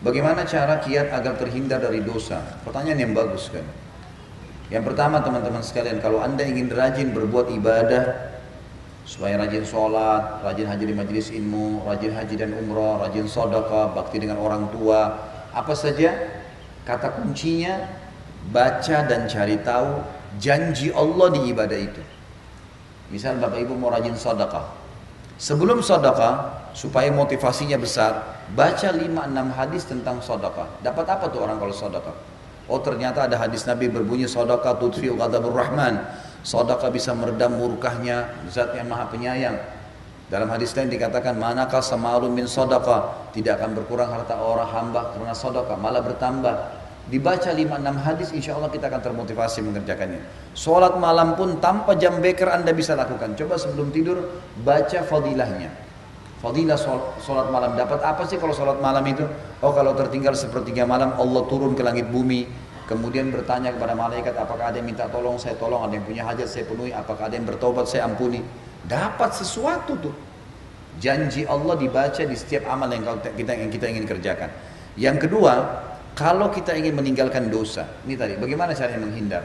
Bagaimana cara kiat agar terhindar dari dosa? Pertanyaan yang bagus kan. Yang pertama teman-teman sekalian, kalau anda ingin rajin berbuat ibadah, supaya rajin sholat, rajin haji di majelis ilmu, rajin haji dan umrah, rajin sedekah, bakti dengan orang tua, apa saja, kata kuncinya baca dan cari tahu janji Allah di ibadah itu. Misal Bapak Ibu mau rajin sedekah, sebelum sedekah supaya motivasinya besar, baca 5-6 hadis tentang sedekah. Dapat apa tuh orang kalau sedekah? Oh ternyata ada hadis Nabi berbunyi sedekah tudfi'u ghadabur rahman. Sedekah bisa meredam murkahnya Zat yang Maha Penyayang. Dalam hadis lain dikatakan manakah samalun min sedekah, tidak akan berkurang harta orang hamba karena sedekah, malah bertambah. Dibaca 5-6 hadis, insya Allah kita akan termotivasi mengerjakannya. Sholat malam pun tanpa jam beker Anda bisa lakukan. Coba sebelum tidur baca fadilahnya. Fadilah sholat malam. Dapat apa sih kalau sholat malam itu? Oh kalau tertinggal sepertiga malam Allah turun ke langit bumi. Kemudian bertanya kepada malaikat, apakah ada yang minta tolong, saya tolong. Ada yang punya hajat, saya penuhi. Apakah ada yang bertobat, saya ampuni. Dapat sesuatu tuh. Janji Allah dibaca di setiap amal yang kita ingin kerjakan. Yang kedua, kalau kita ingin meninggalkan dosa, ini tadi, bagaimana caranya menghindar?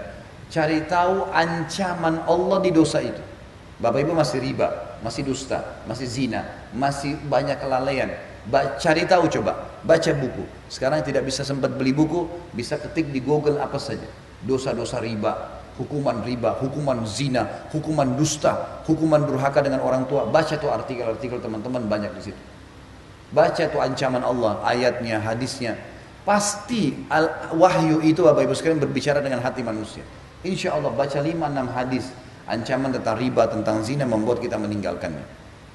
Cari tahu ancaman Allah di dosa itu. Bapak Ibu masih riba, masih dusta, masih zina, masih banyak kelalaian. Cari tahu coba, baca buku. Sekarang tidak bisa sempat beli buku, bisa ketik di Google apa saja. Dosa-dosa riba, hukuman zina, hukuman dusta, hukuman durhaka dengan orang tua. Baca tuh artikel-artikel teman-teman banyak di situ. Baca tuh ancaman Allah, ayatnya, hadisnya. Pasti wahyu itu Bapak Ibu sekalian berbicara dengan hati manusia. Insya Allah baca 5-6 hadis ancaman tentang riba, tentang zina membuat kita meninggalkannya.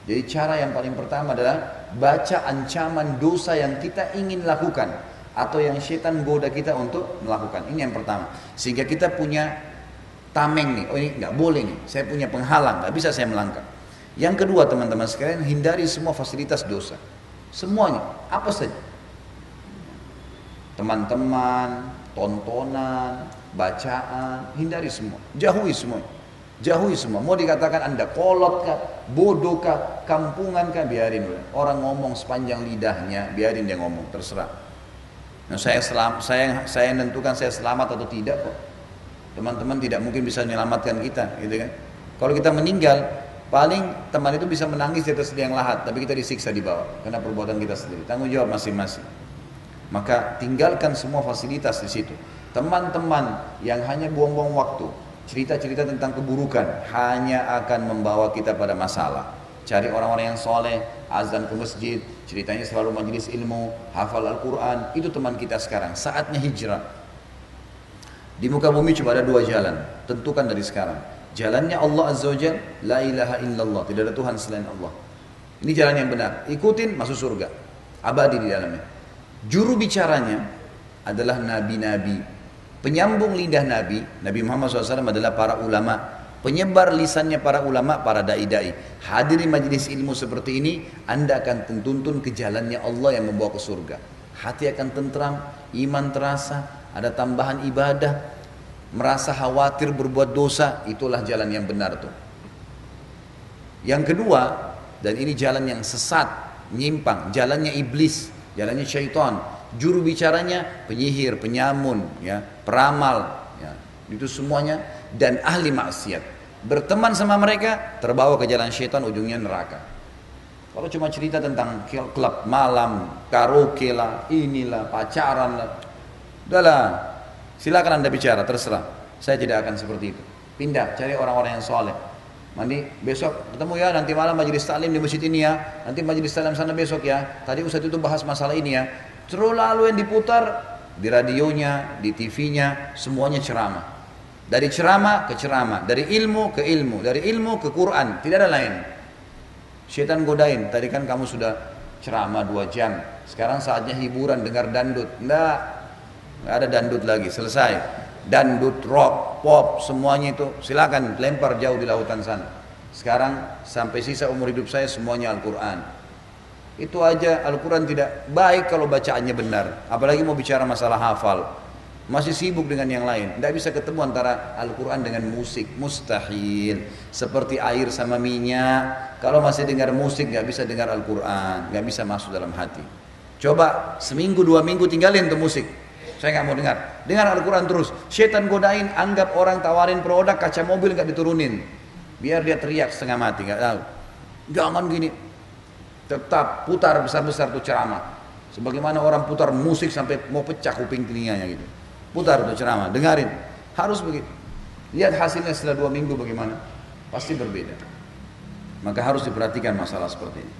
Jadi cara yang paling pertama adalah baca ancaman dosa yang kita ingin lakukan atau yang setan goda kita untuk melakukan. Ini yang pertama. Sehingga kita punya tameng nih, oh ini nggak boleh nih, saya punya penghalang, nggak bisa saya melangkah. Yang kedua teman-teman sekalian, hindari semua fasilitas dosa. Semuanya, apa saja. Teman-teman, tontonan, bacaan, hindari semua, jauhi semua. Jauhi semua. Mau dikatakan Anda kolot kah, bodoh kah, kampungan kah, biarin. Orang ngomong sepanjang lidahnya, biarin dia ngomong, terserah. Nah, saya menentukan saya selamat atau tidak kok. Teman-teman tidak mungkin bisa menyelamatkan kita, gitu kan? Kalau kita meninggal, paling teman itu bisa menangis di atas liang lahat, tapi kita disiksa di bawah karena perbuatan kita sendiri. Tanggung jawab masing-masing. Maka tinggalkan semua fasilitas di situ. Teman-teman yang hanya buang-buang waktu, cerita-cerita tentang keburukan hanya akan membawa kita pada masalah. Cari orang-orang yang soleh, azan ke masjid, ceritanya selalu majelis ilmu, hafal Al-Quran. Itu teman kita sekarang. Saatnya hijrah. Di muka bumi cuma ada 2 jalan. Tentukan dari sekarang. Jalannya Allah Azza wa Jalla, la ilaha illallah, tidak ada Tuhan selain Allah. Ini jalan yang benar. Ikutin, masuk surga. Abadi di dalamnya. Juru bicaranya adalah nabi-nabi. Penyambung lidah Nabi Muhammad SAW adalah para ulama. Penyebar lisannya para ulama, para da'i-da'i. Hadiri majelis ilmu seperti ini, Anda akan tuntun ke jalannya Allah yang membawa ke surga. Hati akan tentram, iman terasa, ada tambahan ibadah, merasa khawatir berbuat dosa, itulah jalan yang benar tuh. Yang kedua, dan ini jalan yang sesat, menyimpang, jalannya iblis, jalannya syaitan. Juru bicaranya penyihir, penyamun, ya, peramal, ya, itu semuanya, dan ahli maksiat. Berteman sama mereka, terbawa ke jalan syaitan, ujungnya neraka. Kalau cuma cerita tentang klub malam, karaoke lah, inilah, pacaran lah, udahlah, silakan Anda bicara, terserah. Saya tidak akan seperti itu. Pindah, cari orang-orang yang soleh. Mandi, besok ketemu ya, nanti malam majelis taklim di masjid ini ya, nanti majelis taklim sana besok ya. Tadi Ustadz itu bahas masalah ini ya. Terus lalu yang diputar di radionya, di TV-nya, semuanya ceramah. Dari ceramah ke ceramah, dari ilmu ke ilmu, dari ilmu ke Quran, tidak ada lain. Syaitan godain, tadi kan kamu sudah ceramah 2 jam, sekarang saatnya hiburan, dengar dandut. Enggak ada dandut lagi, selesai. Dandut, rock, pop, semuanya itu silakan lempar jauh di lautan sana. Sekarang sampai sisa umur hidup saya semuanya Al-Quran. Itu aja Al-Quran tidak baik kalau bacaannya benar. Apalagi mau bicara masalah hafal. Masih sibuk dengan yang lain. Tidak bisa ketemu antara Al-Quran dengan musik. Mustahil. Seperti air sama minyak. Kalau masih dengar musik nggak bisa dengar Al-Quran. Nggak bisa masuk dalam hati. Coba seminggu 2 minggu tinggalin tuh musik. Saya nggak mau dengar. Dengar Al-Quran terus. Setan godain, anggap orang tawarin produk kaca mobil nggak diturunin. Biar dia teriak setengah mati, nggak tahu. Jangan gini. Tetap putar besar-besar tuh ceramah. Sebagaimana orang putar musik sampai mau pecah kuping telinganya gitu. Putar tuh ceramah, dengarin. Harus begitu. Lihat hasilnya setelah 2 minggu bagaimana. Pasti berbeda. Maka harus diperhatikan masalah seperti ini.